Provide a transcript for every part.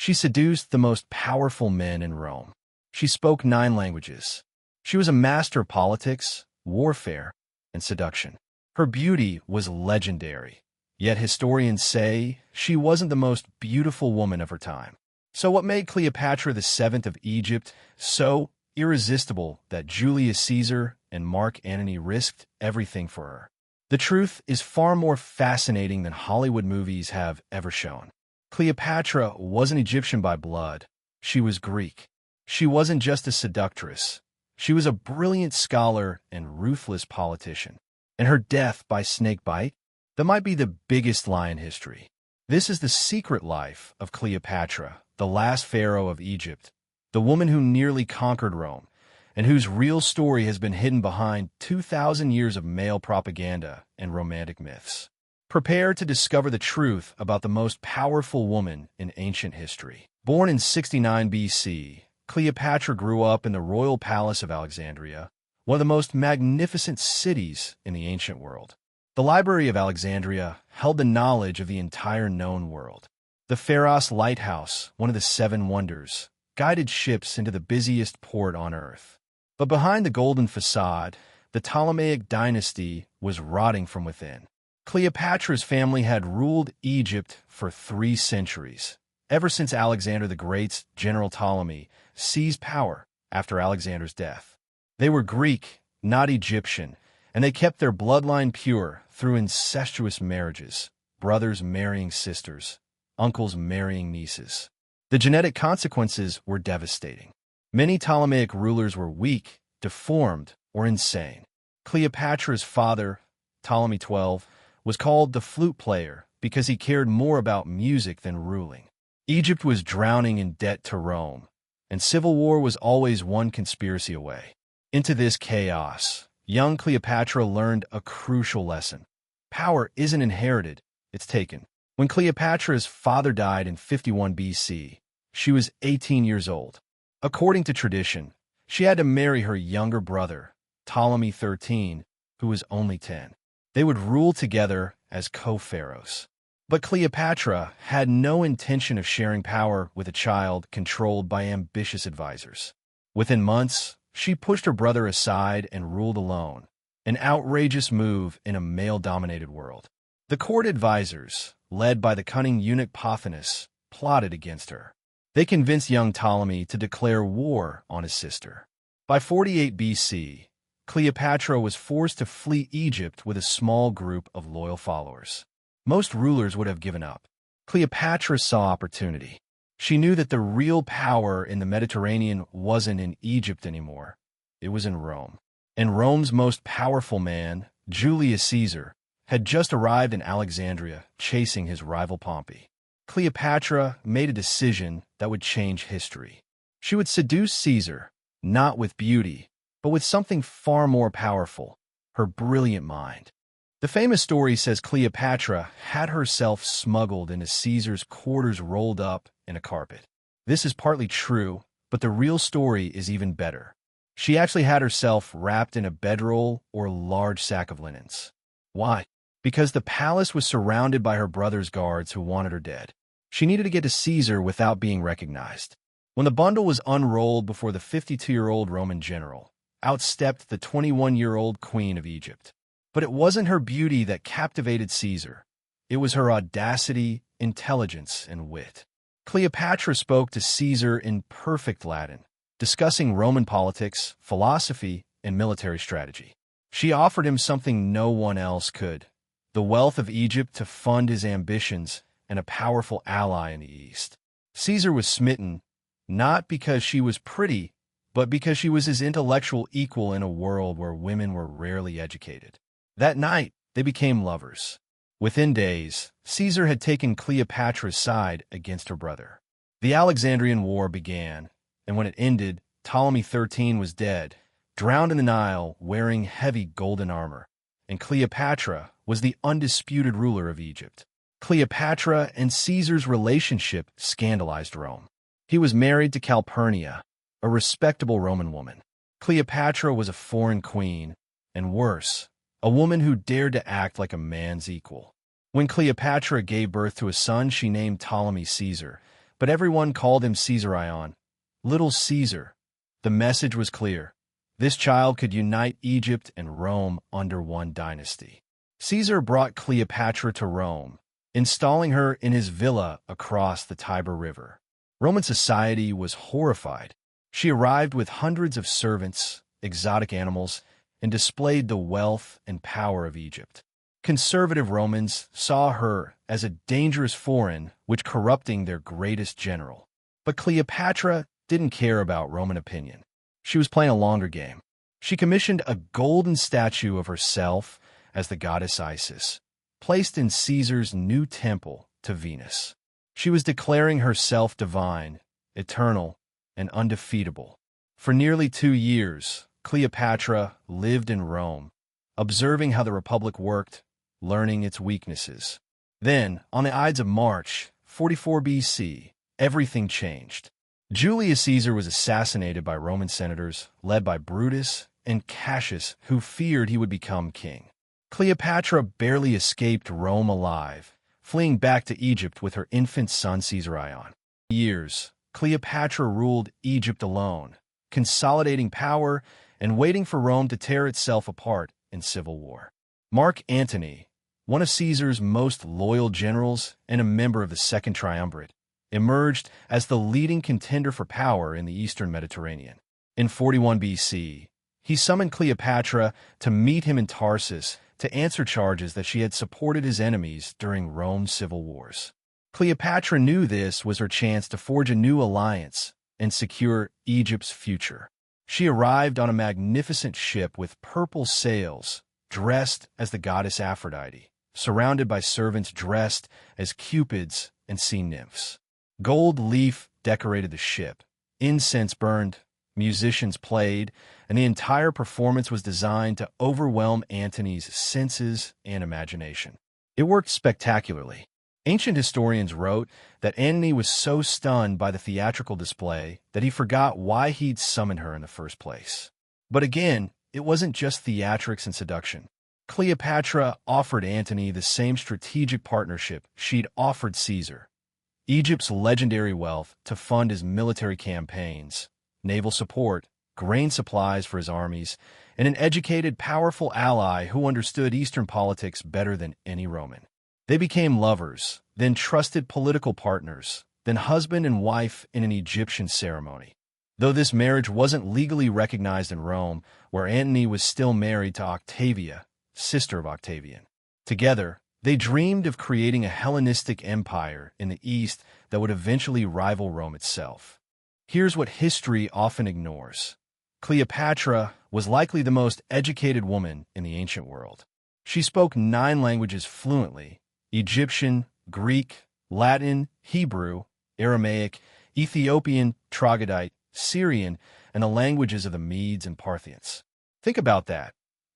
She seduced the most powerful men in Rome. She spoke 9 languages. She was a master of politics, warfare, and seduction. Her beauty was legendary, yet historians say she wasn't the most beautiful woman of her time. So what made Cleopatra VII of Egypt so irresistible that Julius Caesar and Mark Antony risked everything for her? The truth is far more fascinating than Hollywood movies have ever shown. Cleopatra wasn't Egyptian by blood. She was Greek. She wasn't just a seductress. She was a brilliant scholar and ruthless politician. And her death by snakebite, that might be the biggest lie in history. This is the secret life of Cleopatra, the last pharaoh of Egypt, the woman who nearly conquered Rome, and whose real story has been hidden behind 2,000 years of male propaganda and romantic myths. Prepare to discover the truth about the most powerful woman in ancient history. Born in 69 BC, Cleopatra grew up in the royal palace of Alexandria, one of the most magnificent cities in the ancient world. The Library of Alexandria held the knowledge of the entire known world. The Pharos Lighthouse, one of the 7 wonders, guided ships into the busiest port on earth. But behind the golden facade, the Ptolemaic dynasty was rotting from within. Cleopatra's family had ruled Egypt for 3 centuries, ever since Alexander the Great's general Ptolemy seized power after Alexander's death. They were Greek, not Egyptian, and they kept their bloodline pure through incestuous marriages, brothers marrying sisters, uncles marrying nieces. The genetic consequences were devastating. Many Ptolemaic rulers were weak, deformed, or insane. Cleopatra's father, Ptolemy XII, was called the flute player because he cared more about music than ruling. Egypt was drowning in debt to Rome, and civil war was always one conspiracy away. Into this chaos, young Cleopatra learned a crucial lesson. Power isn't inherited, it's taken. When Cleopatra's father died in 51 BC, she was 18 years old. According to tradition, she had to marry her younger brother, Ptolemy XIII, who was only 10. They would rule together as co-pharaohs. But Cleopatra had no intention of sharing power with a child controlled by ambitious advisors. Within months, she pushed her brother aside and ruled alone, an outrageous move in a male-dominated world. The court advisors, led by the cunning eunuch Pothinus, plotted against her. They convinced young Ptolemy to declare war on his sister. By 48 BC, Cleopatra was forced to flee Egypt with a small group of loyal followers. Most rulers would have given up. Cleopatra saw opportunity. She knew that the real power in the Mediterranean wasn't in Egypt anymore. It was in Rome. And Rome's most powerful man, Julius Caesar, had just arrived in Alexandria, chasing his rival Pompey. Cleopatra made a decision that would change history. She would seduce Caesar, not with beauty, but with something far more powerful, her brilliant mind. The famous story says Cleopatra had herself smuggled into Caesar's quarters rolled up in a carpet. This is partly true, but the real story is even better. She actually had herself wrapped in a bedroll or large sack of linens. Why? Because the palace was surrounded by her brother's guards who wanted her dead. She needed to get to Caesar without being recognized. When the bundle was unrolled before the 52-year-old Roman general, out stepped the 21-year-old queen of Egypt. But it wasn't her beauty that captivated Caesar. It was her audacity, intelligence, and wit. Cleopatra spoke to Caesar in perfect Latin, discussing Roman politics, philosophy, and military strategy. She offered him something no one else could: the wealth of Egypt to fund his ambitions and a powerful ally in the East. Caesar was smitten, not because she was pretty, but because she was his intellectual equal in a world where women were rarely educated. That night, they became lovers. Within days, Caesar had taken Cleopatra's side against her brother. The Alexandrian War began, and when it ended, Ptolemy XIII was dead, drowned in the Nile wearing heavy golden armor, and Cleopatra was the undisputed ruler of Egypt. Cleopatra and Caesar's relationship scandalized Rome. He was married to Calpurnia, a respectable Roman woman. Cleopatra was a foreign queen, and worse, a woman who dared to act like a man's equal. When Cleopatra gave birth to a son, she named Ptolemy Caesar, but everyone called him Caesarion, Little Caesar. The message was clear. This child could unite Egypt and Rome under one dynasty. Caesar brought Cleopatra to Rome, installing her in his villa across the Tiber River. Roman society was horrified. She arrived with hundreds of servants, exotic animals, and displayed the wealth and power of Egypt. Conservative Romans saw her as a dangerous foreign which corrupting their greatest general. But Cleopatra didn't care about Roman opinion. She was playing a longer game. She commissioned a golden statue of herself as the goddess Isis, placed in Caesar's new temple to Venus. She was declaring herself divine, eternal, and undefeatable. For nearly 2 years, Cleopatra lived in Rome, observing how the Republic worked, learning its weaknesses. Then, on the Ides of March, 44 BC, everything changed. Julius Caesar was assassinated by Roman senators led by Brutus and Cassius, who feared he would become king. Cleopatra barely escaped Rome alive, fleeing back to Egypt with her infant son Caesarion. For years, Cleopatra ruled Egypt alone, consolidating power and waiting for Rome to tear itself apart in civil war. Mark Antony, one of Caesar's most loyal generals and a member of the Second Triumvirate, emerged as the leading contender for power in the eastern Mediterranean. In 41 BC, he summoned Cleopatra to meet him in Tarsus to answer charges that she had supported his enemies during Rome's civil wars. Cleopatra knew this was her chance to forge a new alliance and secure Egypt's future. She arrived on a magnificent ship with purple sails, dressed as the goddess Aphrodite, surrounded by servants dressed as cupids and sea nymphs. Gold leaf decorated the ship, incense burned, musicians played, and the entire performance was designed to overwhelm Antony's senses and imagination. It worked spectacularly. Ancient historians wrote that Antony was so stunned by the theatrical display that he forgot why he'd summoned her in the first place. But again, it wasn't just theatrics and seduction. Cleopatra offered Antony the same strategic partnership she'd offered Caesar: Egypt's legendary wealth to fund his military campaigns, naval support, grain supplies for his armies, and an educated, powerful ally who understood Eastern politics better than any Roman. They became lovers, then trusted political partners, then husband and wife in an Egyptian ceremony. Though this marriage wasn't legally recognized in Rome, where Antony was still married to Octavia, sister of Octavian. Together, they dreamed of creating a Hellenistic empire in the East that would eventually rival Rome itself. Here's what history often ignores. Cleopatra was likely the most educated woman in the ancient world. She spoke 9 languages fluently: Egyptian, Greek, Latin, Hebrew, Aramaic, Ethiopian, Troglodyte, Syrian, and the languages of the Medes and Parthians. Think about that.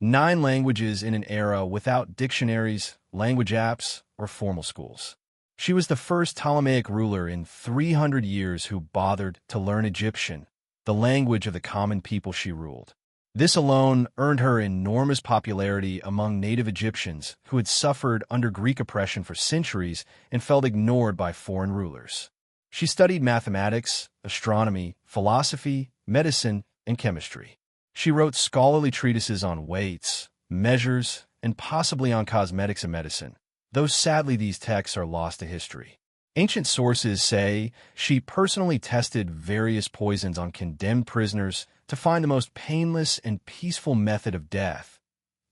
9 languages in an era without dictionaries, language apps, or formal schools. She was the first Ptolemaic ruler in 300 years who bothered to learn Egyptian, the language of the common people she ruled. This alone earned her enormous popularity among native Egyptians who had suffered under Greek oppression for centuries and felt ignored by foreign rulers. She studied mathematics, astronomy, philosophy, medicine, and chemistry. She wrote scholarly treatises on weights, measures, and possibly on cosmetics and medicine, though sadly these texts are lost to history. Ancient sources say she personally tested various poisons on condemned prisoners to find the most painless and peaceful method of death,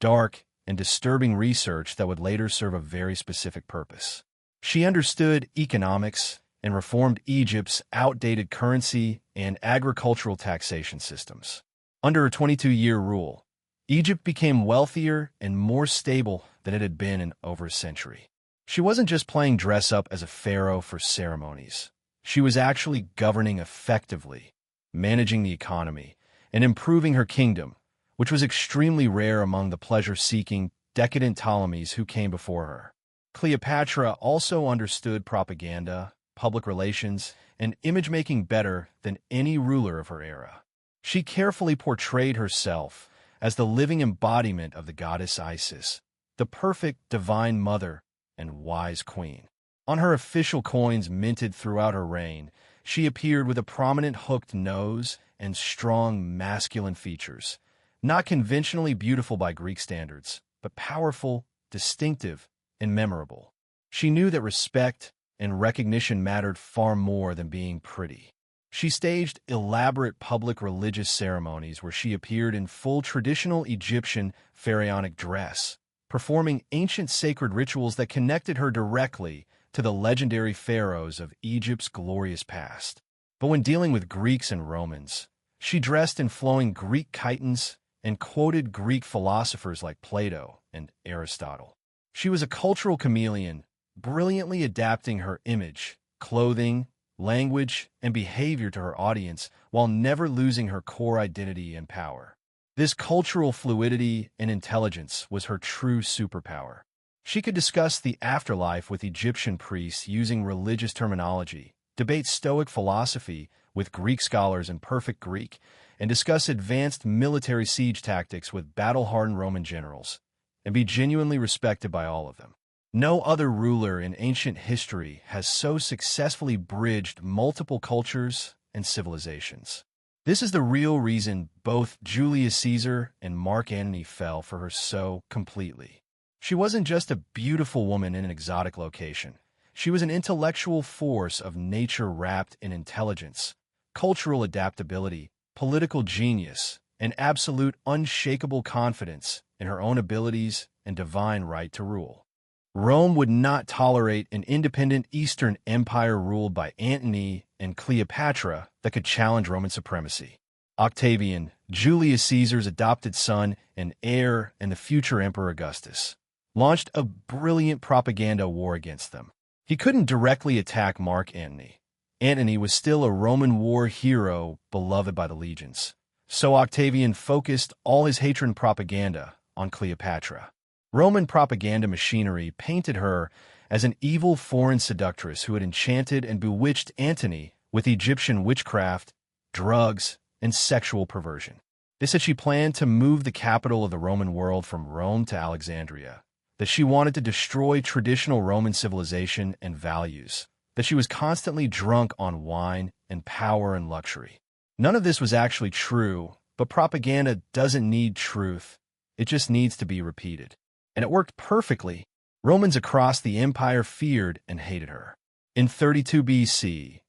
dark and disturbing research that would later serve a very specific purpose. She understood economics and reformed Egypt's outdated currency and agricultural taxation systems. Under her 22-year rule, Egypt became wealthier and more stable than it had been in over a century. She wasn't just playing dress-up as a pharaoh for ceremonies. She was actually governing effectively, managing the economy, and improving her kingdom, which was extremely rare among the pleasure-seeking, decadent Ptolemies who came before her. Cleopatra also understood propaganda, public relations, and image-making better than any ruler of her era. She carefully portrayed herself as the living embodiment of the goddess Isis, the perfect divine mother and wise queen. On her official coins minted throughout her reign, she appeared with a prominent hooked nose and strong masculine features, not conventionally beautiful by Greek standards, but powerful, distinctive, and memorable. She knew that respect and recognition mattered far more than being pretty. She staged elaborate public religious ceremonies where she appeared in full traditional Egyptian pharaonic dress, performing ancient sacred rituals that connected her directly to the legendary pharaohs of Egypt's glorious past. But when dealing with Greeks and Romans, she dressed in flowing Greek chitons and quoted Greek philosophers like Plato and Aristotle. She was a cultural chameleon, brilliantly adapting her image, clothing, language, and behavior to her audience while never losing her core identity and power. This cultural fluidity and intelligence was her true superpower. She could discuss the afterlife with Egyptian priests using religious terminology, debate Stoic philosophy with Greek scholars in perfect Greek, and discuss advanced military siege tactics with battle-hardened Roman generals, and be genuinely respected by all of them. No other ruler in ancient history has so successfully bridged multiple cultures and civilizations. This is the real reason both Julius Caesar and Mark Antony fell for her so completely. She wasn't just a beautiful woman in an exotic location. She was an intellectual force of nature wrapped in intelligence, cultural adaptability, political genius, and absolute unshakable confidence in her own abilities and divine right to rule. Rome would not tolerate an independent Eastern empire ruled by Antony and Cleopatra that could challenge Roman supremacy. Octavian, Julius Caesar's adopted son and heir and the future Emperor Augustus, launched a brilliant propaganda war against them. He couldn't directly attack Mark Antony. Antony was still a Roman war hero beloved by the legions. So Octavian focused all his hatred and propaganda on Cleopatra. Roman propaganda machinery painted her as an evil foreign seductress who had enchanted and bewitched Antony with Egyptian witchcraft, drugs, and sexual perversion. They said she planned to move the capital of the Roman world from Rome to Alexandria, that she wanted to destroy traditional Roman civilization and values, that she was constantly drunk on wine and power and luxury. None of this was actually true, but propaganda doesn't need truth. It just needs to be repeated. And it worked perfectly. Romans across the empire feared and hated her. In 32 BC,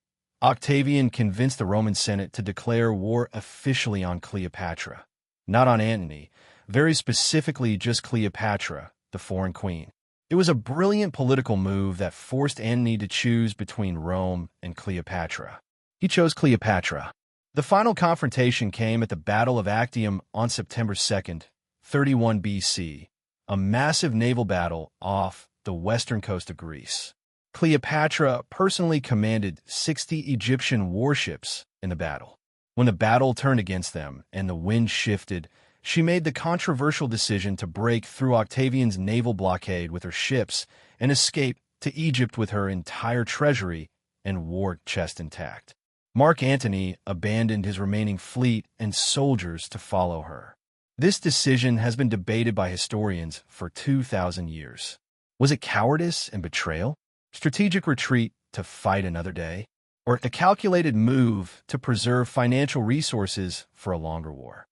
Octavian convinced the Roman Senate to declare war officially on Cleopatra, not on Antony, very specifically just Cleopatra, the foreign queen. It was a brilliant political move that forced Antony to choose between Rome and Cleopatra. He chose Cleopatra. The final confrontation came at the Battle of Actium on September 2nd, 31 BC, a massive naval battle off the western coast of Greece. Cleopatra personally commanded 60 Egyptian warships in the battle. When the battle turned against them and the wind shifted, she made the controversial decision to break through Octavian's naval blockade with her ships and escape to Egypt with her entire treasury and war chest intact. Mark Antony abandoned his remaining fleet and soldiers to follow her. This decision has been debated by historians for 2,000 years. Was it cowardice and betrayal, strategic retreat to fight another day, or a calculated move to preserve financial resources for a longer war?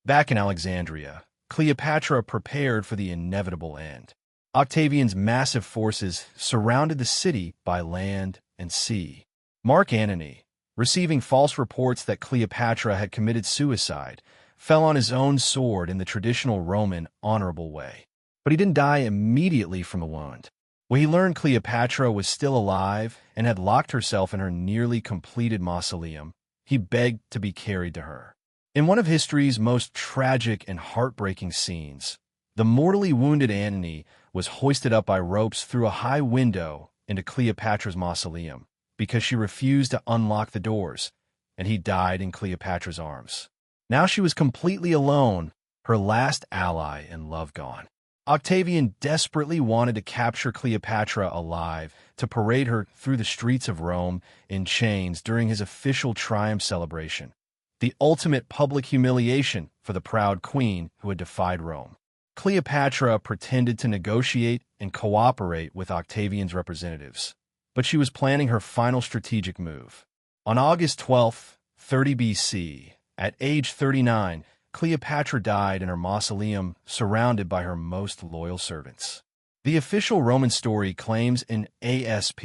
Back in Alexandria, Cleopatra prepared for the inevitable end. Octavian's massive forces surrounded the city by land and sea. Mark Antony, receiving false reports that Cleopatra had committed suicide, fell on his own sword in the traditional Roman honorable way. But he didn't die immediately from a wound. When he learned Cleopatra was still alive and had locked herself in her nearly completed mausoleum, he begged to be carried to her. In one of history's most tragic and heartbreaking scenes, the mortally wounded Antony was hoisted up by ropes through a high window into Cleopatra's mausoleum because she refused to unlock the doors, and he died in Cleopatra's arms. Now she was completely alone, her last ally and love gone. Octavian desperately wanted to capture Cleopatra alive, to parade her through the streets of Rome in chains during his official triumph celebration, the ultimate public humiliation for the proud queen who had defied Rome. Cleopatra pretended to negotiate and cooperate with Octavian's representatives, but she was planning her final strategic move. On August 12, 30 BC, at age 39, Cleopatra died in her mausoleum, surrounded by her most loyal servants. The official Roman story claims an asp,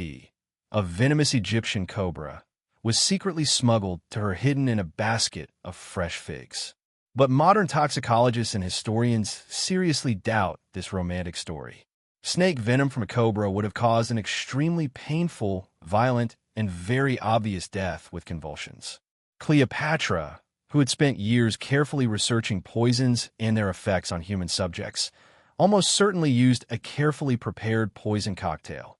a venomous Egyptian cobra, was secretly smuggled to her hidden in a basket of fresh figs. But modern toxicologists and historians seriously doubt this romantic story. Snake venom from a cobra would have caused an extremely painful, violent, and very obvious death with convulsions. Cleopatra, who had spent years carefully researching poisons and their effects on human subjects, almost certainly used a carefully prepared poison cocktail,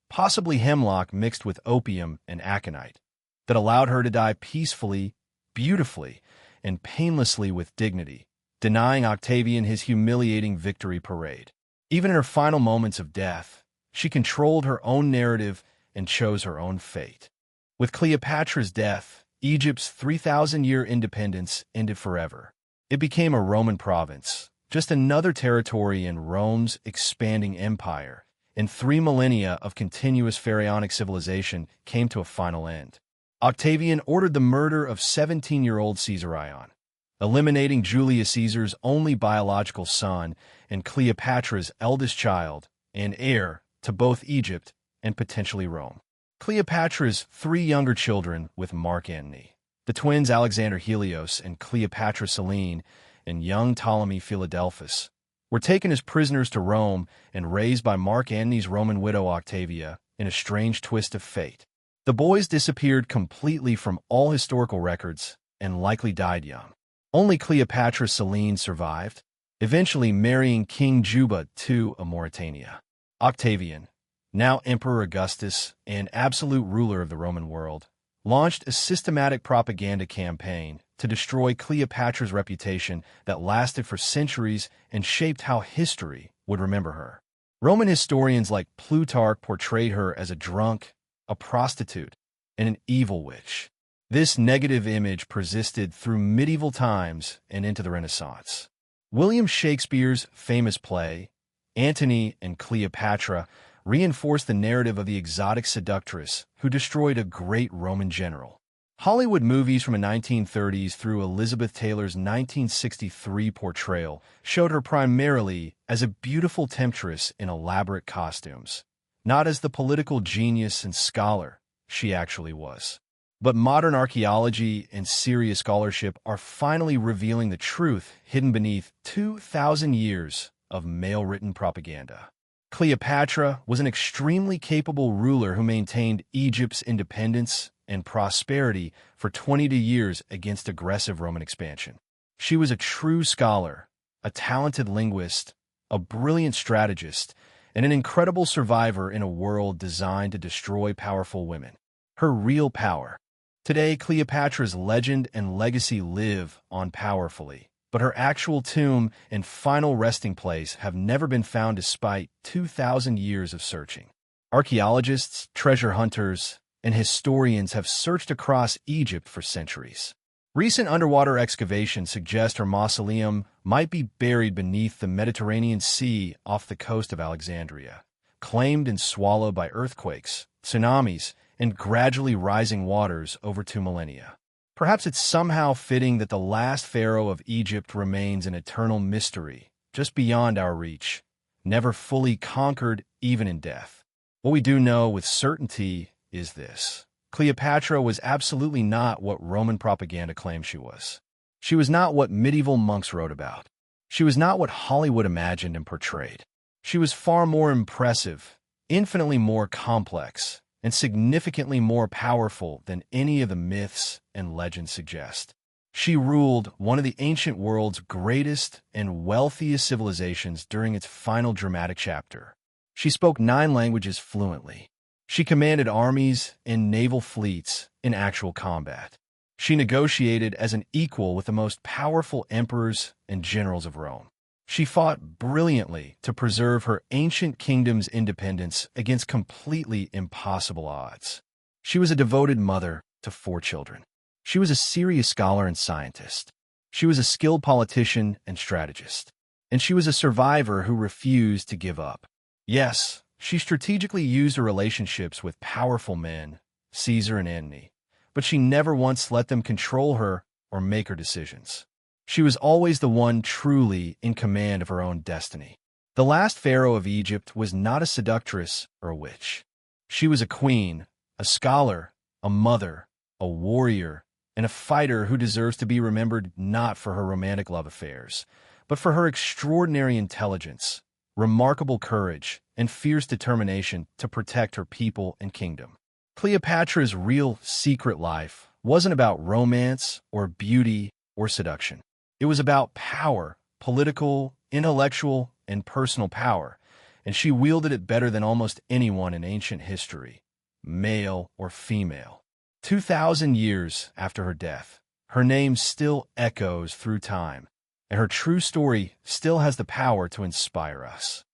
possibly hemlock mixed with opium and aconite, that allowed her to die peacefully, beautifully, and painlessly with dignity, denying Octavian his humiliating victory parade. Even in her final moments of death, she controlled her own narrative and chose her own fate. With Cleopatra's death, Egypt's 3,000-year independence ended forever. It became a Roman province, just another territory in Rome's expanding empire, and 3 millennia of continuous pharaonic civilization came to a final end. Octavian ordered the murder of 17-year-old Caesarion, eliminating Julius Caesar's only biological son and Cleopatra's eldest child and heir to both Egypt and potentially Rome. Cleopatra's 3 younger children with Mark Antony, the twins Alexander Helios and Cleopatra Selene, and young Ptolemy Philadelphus, were taken as prisoners to Rome and raised by Mark Antony's Roman widow Octavia in a strange twist of fate. The boys disappeared completely from all historical records and likely died young. Only Cleopatra Selene survived, eventually marrying King Juba II of Mauritania. Octavian, now Emperor Augustus and absolute ruler of the Roman world, launched a systematic propaganda campaign to destroy Cleopatra's reputation that lasted for centuries and shaped how history would remember her. Roman historians like Plutarch portrayed her as a drunk, a prostitute, and an evil witch. This negative image persisted through medieval times and into the Renaissance. William Shakespeare's famous play, Antony and Cleopatra, reinforced the narrative of the exotic seductress who destroyed a great Roman general. Hollywood movies from the 1930s through Elizabeth Taylor's 1963 portrayal showed her primarily as a beautiful temptress in elaborate costumes, not as the political genius and scholar she actually was. But modern archaeology and serious scholarship are finally revealing the truth hidden beneath 2,000 years of male-written propaganda. Cleopatra was an extremely capable ruler who maintained Egypt's independence and prosperity for 22 years against aggressive Roman expansion. She was a true scholar, a talented linguist, a brilliant strategist, and an incredible survivor in a world designed to destroy powerful women. Her real power. Today, Cleopatra's legend and legacy live on powerfully, but her actual tomb and final resting place have never been found despite 2,000 years of searching. Archaeologists, treasure hunters, and historians have searched across Egypt for centuries. Recent underwater excavations suggest her mausoleum might be buried beneath the Mediterranean Sea off the coast of Alexandria, claimed and swallowed by earthquakes, tsunamis, and gradually rising waters over 2 millennia. Perhaps it's somehow fitting that the last pharaoh of Egypt remains an eternal mystery, just beyond our reach, never fully conquered even in death. What we do know with certainty is this. Cleopatra was absolutely not what Roman propaganda claimed she was. She was not what medieval monks wrote about. She was not what Hollywood imagined and portrayed. She was far more impressive, infinitely more complex, and significantly more powerful than any of the myths and legends suggest. She ruled one of the ancient world's greatest and wealthiest civilizations during its final dramatic chapter. She spoke 9 languages fluently. She commanded armies and naval fleets in actual combat. She negotiated as an equal with the most powerful emperors and generals of Rome. She fought brilliantly to preserve her ancient kingdom's independence against completely impossible odds. She was a devoted mother to 4 children. She was a serious scholar and scientist. She was a skilled politician and strategist. And she was a survivor who refused to give up. Yes, She strategically used her relationships with powerful men, Caesar and Antony, but she never once let them control her or make her decisions. She was always the one truly in command of her own destiny. The last pharaoh of Egypt was not a seductress or a witch. She was a queen, a scholar, a mother, a warrior, and a fighter who deserves to be remembered not for her romantic love affairs, but for her extraordinary intelligence, remarkable courage, and fierce determination to protect her people and kingdom. Cleopatra's real secret life wasn't about romance or beauty or seduction. It was about power, political, intellectual, and personal power, and she wielded it better than almost anyone in ancient history, male or female. 2,000 years after her death, her name still echoes through time, and her true story still has the power to inspire us.